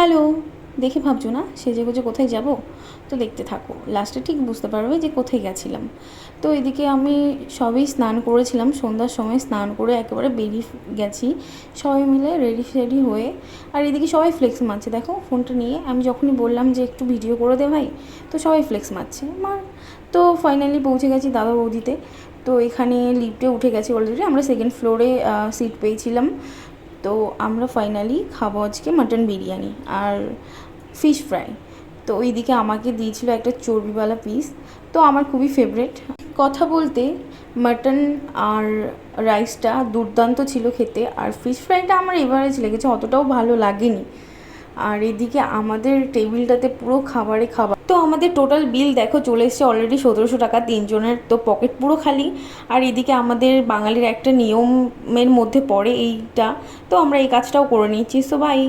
Hello, দেখে ভাবছো না সেজেগুজে কোথায় যাব? তো দেখতে থাকো, লাস্টে ঠিক বুঝতে পারবে যে কোথায় গেছিলাম। তো এদিকে আমি সবই স্নান করেছিলাম, সন্ধ্যার সময় স্নান করে একেবারে বেরিয়ে গেছি সবাই মিলে রেডি ফেডি হয়ে। আর এদিকে সবাই ফ্লেক্স মারছে, দেখো ফোনটা নিয়ে। আমি যখনই বললাম যে একটু ভিডিও করে দে ভাই, তো সবাই ফ্লেক্স মারছে মার। তো ফাইনালি পৌঁছে গেছি দাদা বৌদিতে। তো এখানে লিফটে উঠে গেছি অলরেডি, আমরা সেকেন্ড ফ্লোরে সিট পেয়েছিলাম। তো আমরা ফাইনালি খাবো আজকে মাটন বিরিয়ানি আর ফিশ ফ্রাই। তো ওইদিকে আমাকে দিয়েছিল একটা চর্বিওয়ালা পিস, তো আমার খুবই ফেভারেট। কথা বলতে মাটন আর রাইসটা দুর্দান্ত ছিল খেতে, আর ফিশ ফ্রাইটা আমার এভারেজ লেগেছে, অতটাও ভালো লাগেনি। আর এদিকে আমাদের টেবিলটাতে পুরো খাবারে খাবার। তো আমাদের টোটাল বিল দেখো চলে এসছে অলরেডি 1700 টাকা তিনজনের, তো পকেট পুরো খালি। আর এদিকে আমাদের বাঙালির একটা নিয়মের মধ্যে পড়ে এইটা, তো আমরা এই কাজটাও করে নিচ্ছি। সো ভাই